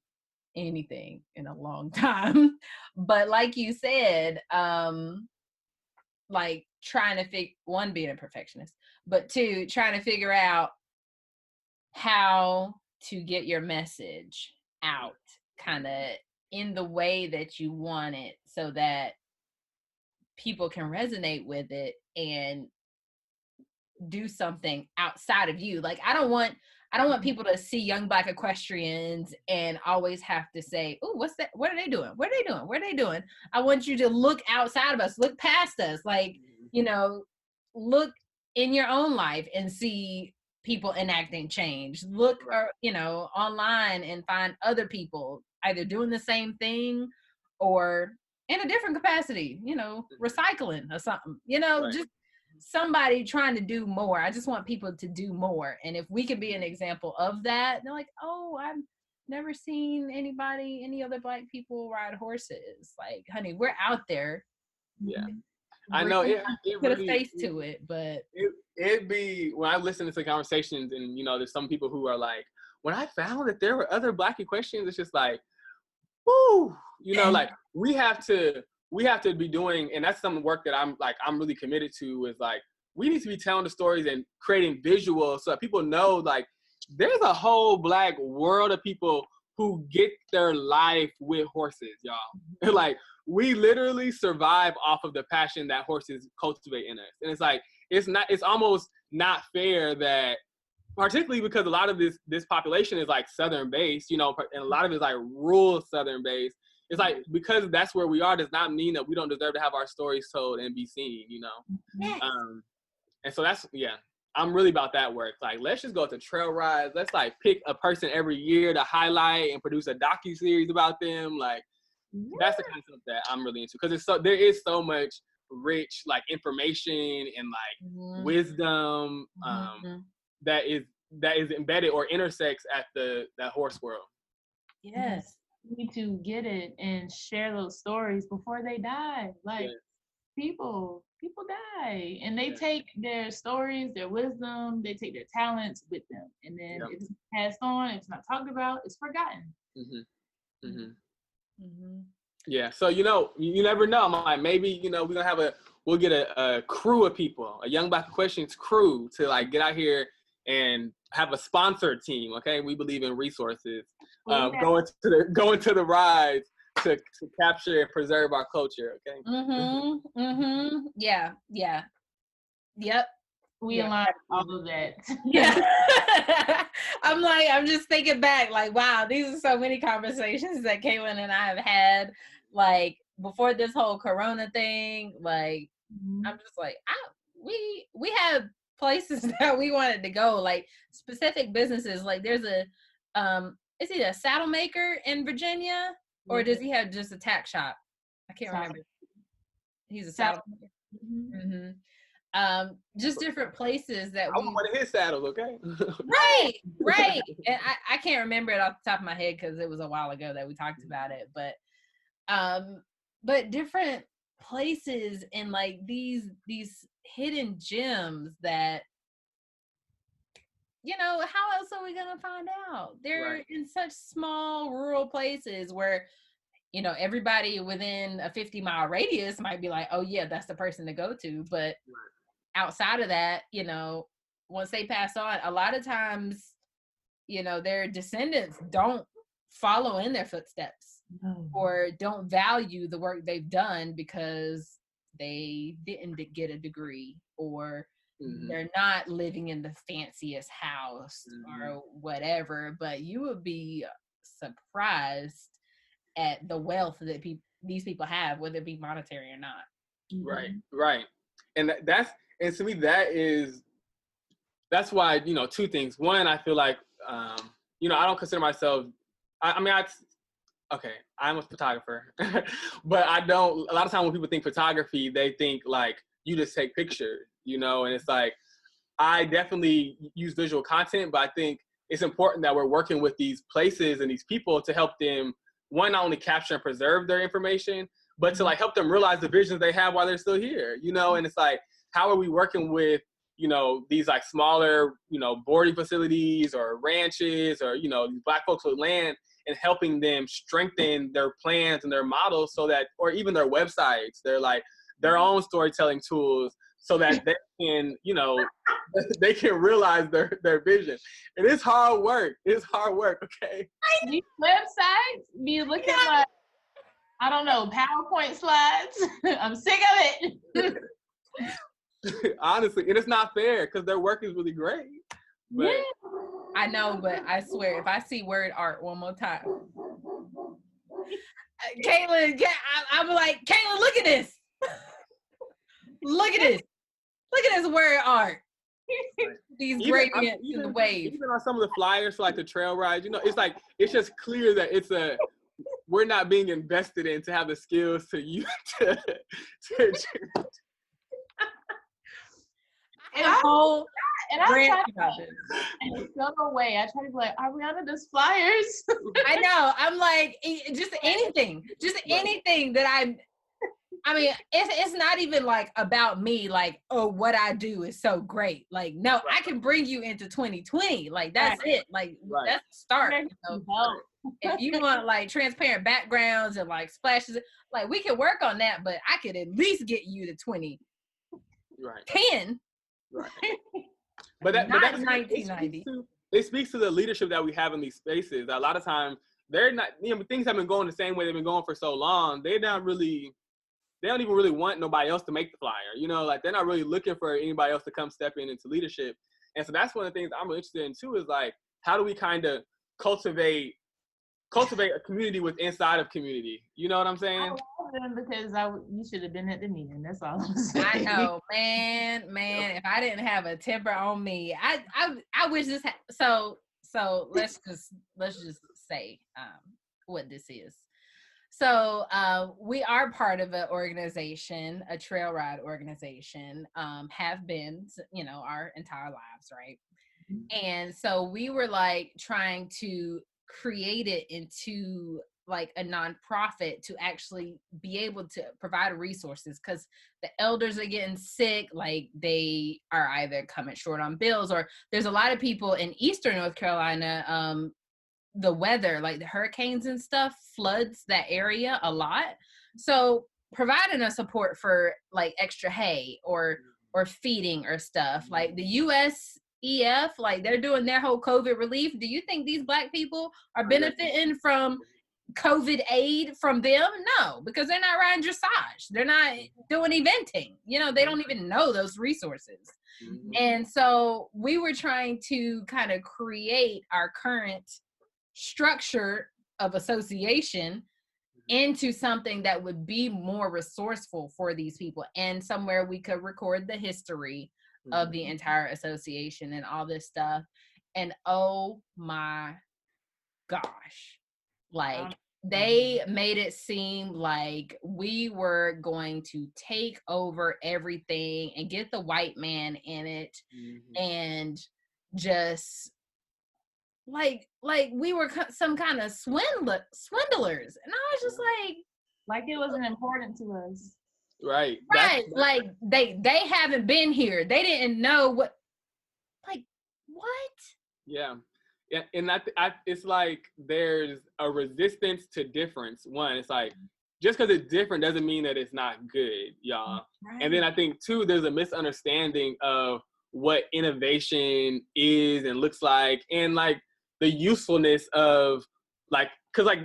anything in a long time. But like you said, like trying to one, being a perfectionist, but two, trying to figure out how to get your message out kind of in the way that you want it, so that people can resonate with it and do something outside of you. Like I don't want people to see Young Black Equestrians and always have to say, oh, what's that? What are they doing? What are they doing? What are they doing? I want you to look outside of us, look past us, like, look in your own life and see people enacting change. Look, or, online and find other people either doing the same thing or in a different capacity, recycling or something, just somebody trying to do more. I just want people to do more. And if we can be an example of that, they're like, oh, I've never seen any other Black people ride horses. Like, honey, we're out there. Yeah. I know it put really, a face to it, but it'd be when I listen to conversations and there's some people who are like, when I found that there were other Black equestrians, it's just like, whoo, like we have to be doing, and that's some work that I'm really committed to, is like we need to be telling the stories and creating visuals so that people know like there's a whole Black world of people who get their life with horses, y'all. Like we literally survive off of the passion that horses cultivate in us. And it's like, it's almost not fair that, particularly because a lot of this population is like Southern based, and a lot of it is like rural Southern based. It's like, because that's where we are does not mean that we don't deserve to have our stories told and be seen, yes. And so that's, I'm really about that work. Like, let's just go to trail rides. Let's like pick a person every year to highlight and produce a docu-series about them. Like, that's the kind of stuff that I'm really into, because there is so much rich like information and like wisdom that is embedded or intersects at that horse world. Yes. You need to get it and share those stories before they die. Like people die, and they take their stories, their wisdom, they take their talents with them, and then it's passed on. It's not talked about. It's forgotten. Yeah. So you never know. I'm like, maybe we'll get a crew of people, a Young Black Equestrians crew, to like get out here and have a sponsored team. Okay, we believe in resources. Going to the rides to capture and preserve our culture. Okay. Yeah. Yep. We align all of that. Yeah. I'm just thinking back, like, wow, these are so many conversations that Caitlin and I have had, like, before this whole Corona thing. Like, I'm just like, we have places that we wanted to go, like specific businesses. Like, there's is he a saddle maker in Virginia, or does he have just a tack shop? I can't remember. He's a saddle maker. just different places that I want one of his saddles, okay? right. And I can't remember it off the top of my head because it was a while ago that we talked about it, but different places and like these hidden gems that, you know, how else are we gonna find out? They're in such small rural places where, you know, everybody within a 50-mile radius might be like, oh yeah, that's the person to go to. But outside of that, you know, once they pass on, a lot of times, you know, their descendants don't follow in their footsteps or don't value the work they've done because they didn't get a degree or they're not living in the fanciest house or whatever. But you would be surprised at the wealth that these people have, whether it be monetary or not. Right. And and to me, that's why, you know, two things. One, I feel like, you know, I don't consider myself, I'm a photographer, but I don't, a lot of times when people think photography, they think like, you just take pictures, you know, and it's like, I definitely use visual content, but I think it's important that we're working with these places and these people to help them, one, not only capture and preserve their information, but to like help them realize the visions they have while they're still here, you know? And it's like, how are we working with, you know, these like smaller, you know, boarding facilities or ranches or, you know, these Black folks with land and helping them strengthen their plans and their models so that, or even their websites, they're like their own storytelling tools so that they can, you know, they can realize their vision. And it's hard work. It's hard work, okay? These websites be looking like, I don't know, PowerPoint slides. I'm sick of it. Honestly, and it's not fair because their work is really great. But yeah. I know, but I swear, if I see word art one more time, Caitlin, I'm like, Caitlin, look at this. Look at this. Look at this word art. These gradients in the wave. Even on some of the flyers for like the trail rides, you know, it's like, it's just clear that we're not being invested in to have the skills to use to And I try to, in some way, I try to be like, Ariana does flyers. I know. I'm like, just anything that I mean, it's not even like about me, like, oh, what I do is so great. Like, no, I can bring you into 2020. Like, that's it. Like, that's the start. You know? If you want like transparent backgrounds and like splashes, like we can work on that, but I could at least get you to 2010. Right. But that's 1990. It speaks to the leadership that we have in these spaces. A lot of times they're not, you know, things have been going the same way they've been going for so long. They don't even really want nobody else to make the flyer. You know, like they're not really looking for anybody else to come step into leadership. And so that's one of the things I'm really interested in too, is like, how do we kind of cultivate a community with inside of community? You know what I'm saying? I love them because you should have been at the meeting. That's all I'm saying. I know, man. If I didn't have a temper on me, I wish this. So let's just say what this is. So we are part of an organization, a trail ride organization, have been, you know, our entire lives, right? And so we were like trying to create it into like a nonprofit to actually be able to provide resources, because the elders are getting sick, like they are either coming short on bills, or there's a lot of people in Eastern North Carolina, the weather, like the hurricanes and stuff, floods that area a lot. So providing a support for like extra hay or feeding or stuff, like the USEF, like they're doing their whole COVID relief. Do you think these Black people are benefiting from COVID aid from them? No, because they're not riding dressage. They're not doing eventing. You know, they don't even know those resources. And so we were trying to kind of create our current structure of association into something that would be more resourceful for these people, and somewhere we could record the history of the entire association and all this stuff. And oh my gosh, like they made it seem like we were going to take over everything and get the white man in it, and just like we were some kind of swindlers. And I was just like it wasn't important to us. Right. right, like they haven't been here. They didn't know what. Yeah. Yeah, and it's like there's a resistance to difference. One, it's like just because it's different doesn't mean that it's not good, y'all. Right. And then I think too, there's a misunderstanding of what innovation is and looks like, and like the usefulness of like, because like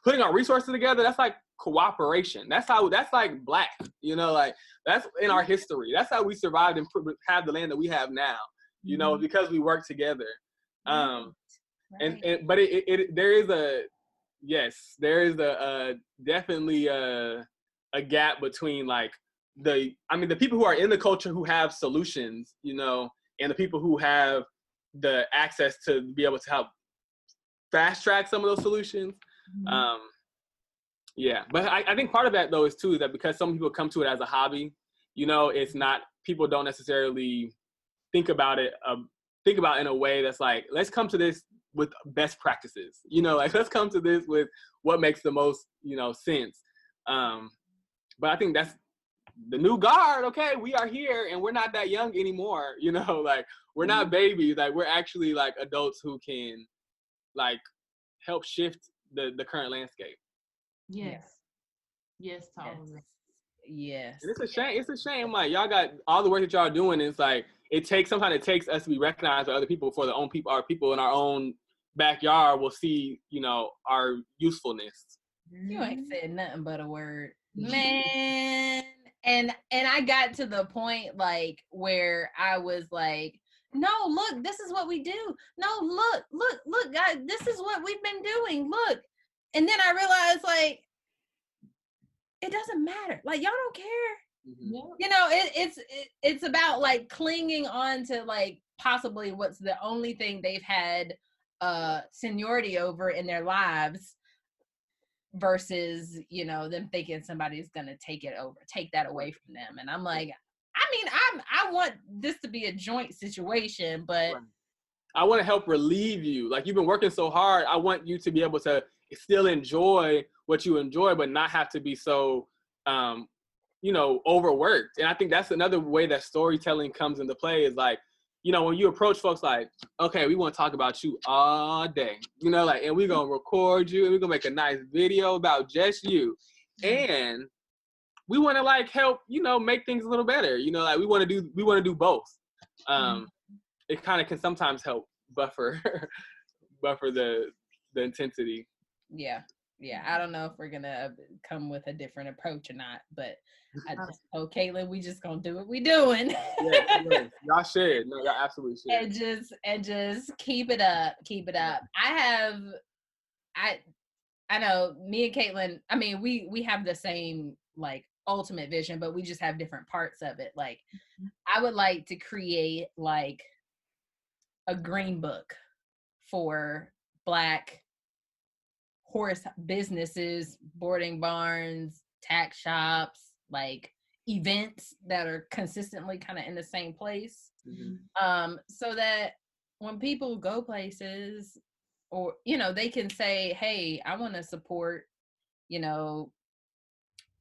putting our resources together, that's like cooperation. That's like Black, you know, like that's in our history. That's how we survived and have the land that we have now, you know, because we work together. But there is definitely a gap between like the people who are in the culture who have solutions, you know, and the people who have the access to be able to help fast track some of those solutions. But I think part of that though is that because some people come to it as a hobby, you know, it's not, people don't necessarily think about it in a way that's like, let's come to this with best practices, you know, like let's come to this with what makes the most, you know, sense. But I think that's the new guard. Okay, we are here and we're not that young anymore, you know, like we're not babies, like we're actually like adults who can like help shift the current landscape. Yes, totally. Yes. And it's a shame like y'all got all the work that y'all are doing, and it's like sometimes it takes us to be recognized by other people before our people in our own backyard will see, you know, our usefulness. You ain't said nothing but a word, man. And I got to the point like where I was like, no, look, this is what we do. No, look, guys, this is what we've been doing. Look. And then I realized like, it doesn't matter. Like, y'all don't care. You know, it's about like clinging on to like possibly what's the only thing they've had seniority over in their lives, versus, you know, them thinking somebody's gonna take that away from them. And I'm like, I mean, I want this to be a joint situation, but I want to help relieve you. Like, you've been working so hard. I want you to be able to still enjoy what you enjoy, but not have to be so, you know, overworked. And I think that's another way that storytelling comes into play is like, you know, when you approach folks like, okay, we want to talk about you all day, you know, like, and we're going to record you and we're going to make a nice video about just you. And we want to like help, you know, make things a little better. You know, like we want to do both. It kind of can sometimes help buffer the intensity. Yeah. I don't know if we're gonna come with a different approach or not, but I just told Caitlin we just gonna do what we doing. Yes. Y'all should. No, y'all absolutely should. And just keep it up. I know me and Caitlin, I mean, we have the same like ultimate vision, but we just have different parts of it. Like, I would like to create like a green book for Black horse businesses, boarding barns, tack shops, like events that are consistently kind of in the same place. So that when people go places, or, you know, they can say, hey, I want to support, you know,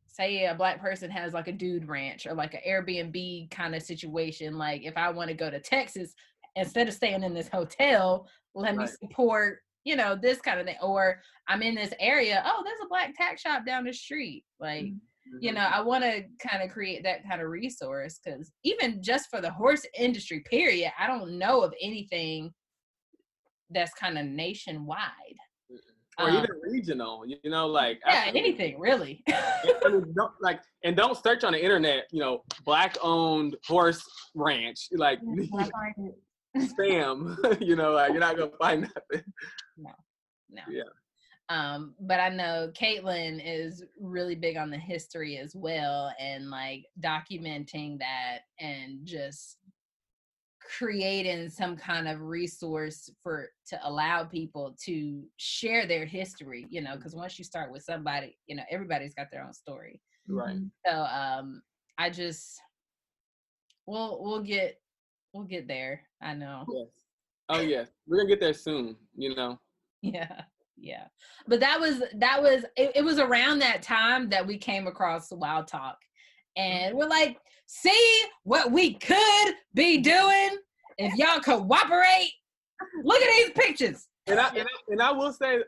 say a Black person has like a dude ranch or like an Airbnb kind of situation. Like, if I want to go to Texas, instead of staying in this hotel, let me support, you know, this kind of thing. Or I'm in this area, oh, there's a Black tack shop down the street. Like, you know, I want to kind of create that kind of resource, because even just for the horse industry, period, I don't know of anything that's kind of nationwide. Or even regional, you know, like anything really. don't search on the internet, you know, Black owned horse ranch, like spam, you know, like you're not gonna find nothing. No. Yeah. But I know Caitlin is really big on the history as well, and like documenting that and just creating some kind of resource to allow people to share their history, you know, because once you start with somebody, you know, everybody's got their own story. Right. So I just we'll get there. I know. Yes. Oh yes, we're gonna get there soon. You know. Yeah. But that was it was around that time that we came across Wild Talk, and we're like, see what we could be doing if y'all cooperate. Look at these pictures. And I will say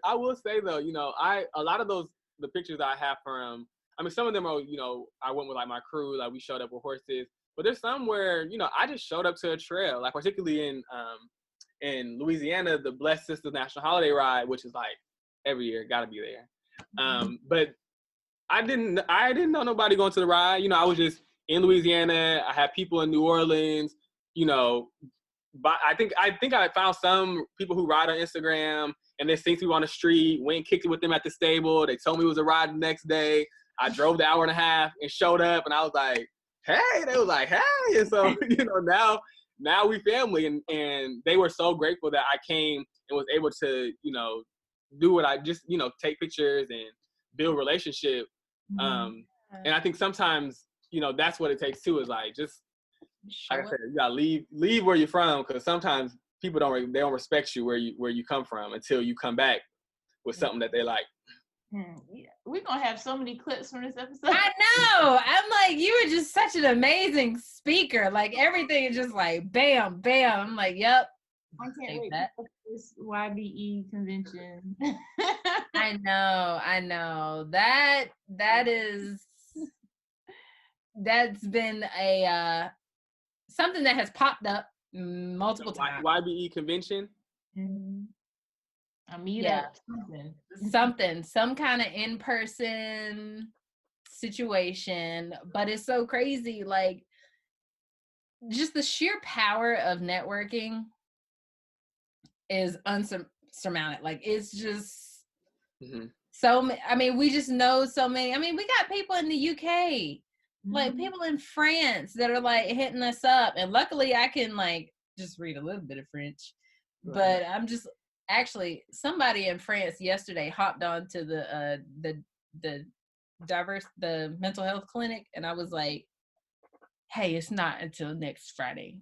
though, you know, a lot of the pictures I have from, I mean, some of them are, you know, I went with like my crew, like we showed up with horses, but there's some where, you know, I just showed up to a trail, like particularly in Louisiana, the Blessed Sisters National Holiday Ride, which is like every year, gotta be there. But I didn't know nobody going to the ride. You know, I was just in Louisiana. I had people in New Orleans, you know, but I think I found some people who ride on Instagram, and they seen people on the street, went and kicked it with them at the stable. They told me it was a ride the next day. I drove the hour and a half and showed up, and I was like, hey, they was like, hey. And so, you know, now we family, and they were so grateful that I came and was able to, you know, do what I just, you know, take pictures and build relationship. And I think sometimes, you know, that's what it takes too, is like, just, like I said, you gotta leave where you're from, because sometimes people don't respect you where you come from until you come back with something that they like. Yeah. We're gonna have so many clips from this episode. I know. I'm like, you were just such an amazing speaker. Like everything is just like bam, bam. I'm like, yep. I can't wait for this YBE convention. I know. That's been a something that has popped up multiple times. YBE convention. A meetup, some kind of in-person situation. But it's so crazy, like just the sheer power of networking is unsurmounted. Like it's just so. I mean, we just know so many. I mean, we got people in the UK, like people in France that are like hitting us up, and luckily I can like just read a little bit of French, but I'm just actually somebody in France yesterday hopped on to the mental health clinic, and I was like, hey, it's not until next Friday.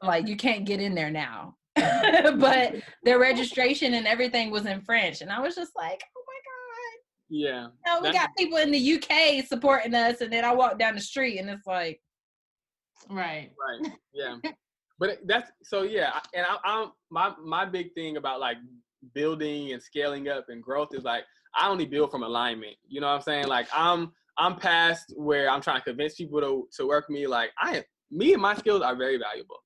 Like you can't get in there now. But their registration and everything was in French, and I was just like, oh my god. Yeah. No, we got people in the UK supporting us, and then I walk down the street and it's like, right. Yeah. But that's so, yeah. And I'm my big thing about like building and scaling up and growth is like, I only build from alignment. You know what I'm saying? Like I'm past where I'm trying to convince people to work me. Like me and my skills are very valuable.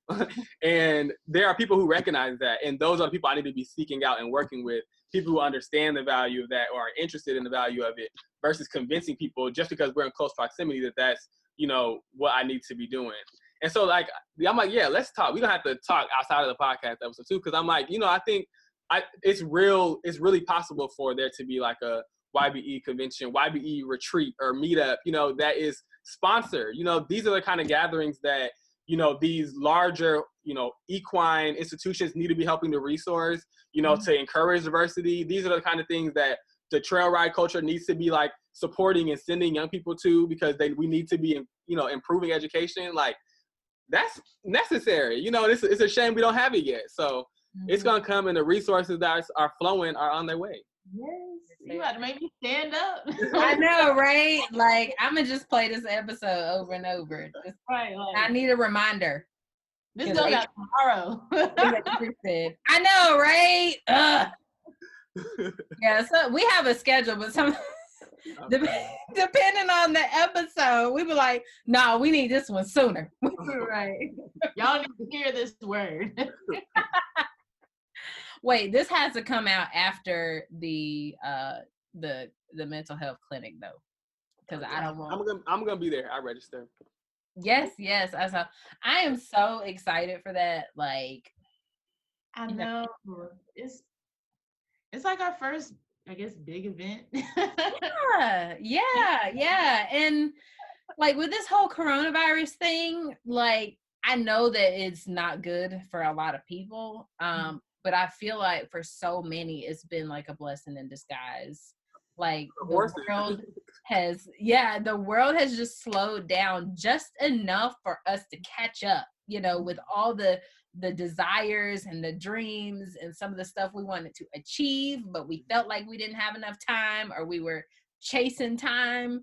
And there are people who recognize that. And those are the people I need to be seeking out and working with, people who understand the value of that or are interested in the value of it, versus convincing people just because we're in close proximity that that's, you know, what I need to be doing. And so like, I'm like, yeah, let's talk. We're going to have to talk outside of the podcast episode too. Cause I'm like, you know, I think it's really possible for there to be like a YBE convention, YBE retreat or meetup, you know, that is sponsored. You know, these are the kind of gatherings that, you know, these larger, you know, equine institutions need to be helping to resource, you know, to encourage diversity. These are the kind of things that the trail ride culture needs to be like supporting and sending young people to, because we need to be, you know, improving education. Like that's necessary. You know, it's a shame we don't have it yet. So it's going to come, and the resources that are flowing are on their way. Yes. You got to make me stand up. I know, right? Like, I'm going to just play this episode over and over. Just, right. Like, I need a reminder. This goes out tomorrow. I know, right? Yeah, so we have a schedule, but depending on the episode, we be like, no, we need this one sooner. Right. Y'all need to hear this word. Wait, this has to come out after the mental health clinic though, because I don't want. I'm gonna be there. I register. Yes. I am so excited for that. Like, I know it's like our first, I guess, big event. Yeah. And like with this whole coronavirus thing, like I know that it's not good for a lot of people, but I feel like for so many, it's been like a blessing in disguise. Like the world the world has just slowed down just enough for us to catch up, with all the desires and the dreams and some of the stuff we wanted to achieve, but we felt like we didn't have enough time, or we were chasing time.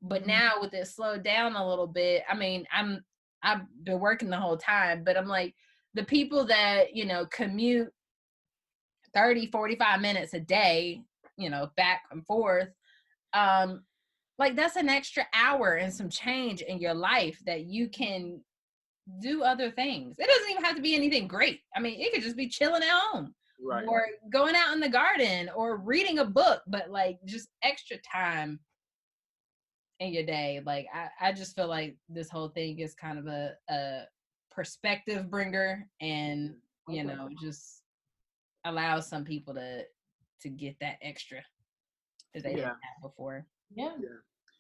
But now with it slowed down a little bit, I mean, I've been working the whole time, but I'm like, the people that, commute 30, 45 minutes a day, back and forth, like that's an extra hour and some change in your life that you can do other things. It doesn't even have to be anything great. I mean, it could just be chilling at home, Right. or going out in the garden, or reading a book, but like just extra time in your day. Like I just feel like this whole thing is kind of a perspective bringer, and just allows some people to get that extra that they didn't have before. Yeah.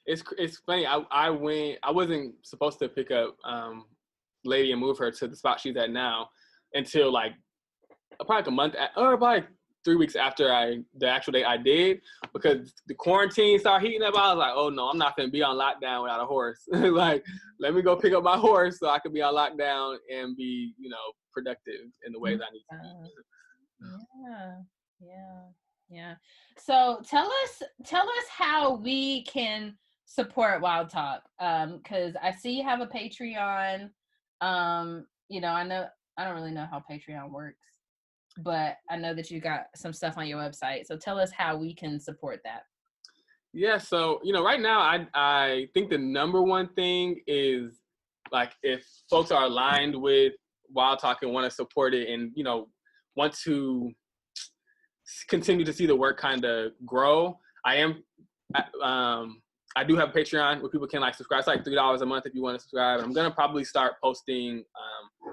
It's funny. I wasn't supposed to pick up Lady and move her to the spot she's at now until like probably like a month or probably 3 weeks after the actual day I did, because the quarantine started heating up. I was like, oh no, I'm not gonna be on lockdown without a horse. Like, let me go pick up my horse so I can be on lockdown and be, productive in the ways I need to be. Yeah. So tell us how we can support Wild Talk. Because I see you have a Patreon. I don't really know how Patreon works, but I know that you got some stuff on your website. So tell us how we can support that. Yeah, so, right now I think the number one thing is, like, if folks are aligned with Wild Talk and want to support it and, want to continue to see the work kind of grow, I do have a Patreon where people can like subscribe. It's like $3 a month if you want to subscribe. And I'm gonna probably start posting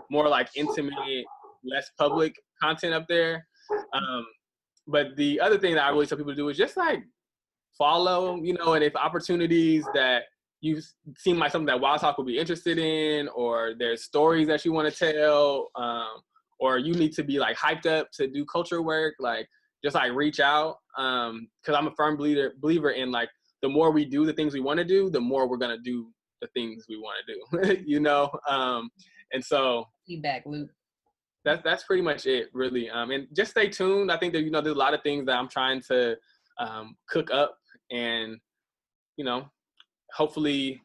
more like intimate, less public content up there. But the other thing that I really tell people to do is just like follow, and if opportunities that you seem like something that Wild Talk would be interested in, or there's stories that you want to tell, or you need to be like hyped up to do culture work, like just like reach out. Cause I'm a firm believer in like, the more we do the things we want to do, the more we're going to do the things we want to do, and so feedback loop. That's pretty much it, really. And just stay tuned. I think that, there's a lot of things that I'm trying to cook up, and, hopefully,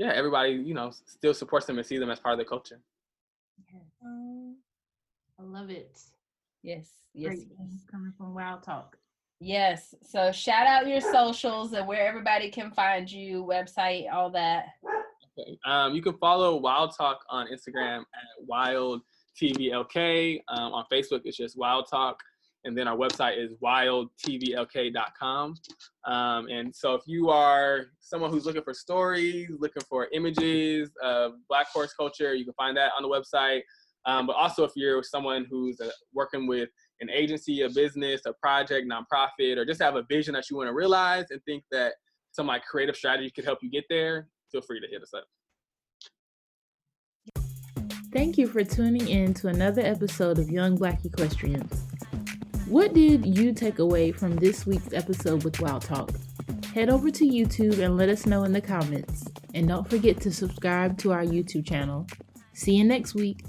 everybody, still supports them and sees them as part of the culture. I love it. Yes. Great things coming from Wild Talk. Yes. So shout out your socials and where everybody can find you, website, all that. Okay. You can follow Wild Talk on Instagram at WildTVLK. On Facebook, it's just Wild Talk. And then our website is wildtvlk.com. And so if you are someone who's looking for stories, looking for images of Black horse culture, you can find that on the website. But also if you're someone who's working with an agency, a business, a project, nonprofit, or just have a vision that you want to realize and think that some like creative strategy could help you get there, feel free to hit us up. Thank you for tuning in to another episode of Young Black Equestrians. What did you take away from this week's episode with Wild Talk? Head over to YouTube and let us know in the comments. And don't forget to subscribe to our YouTube channel. See you next week.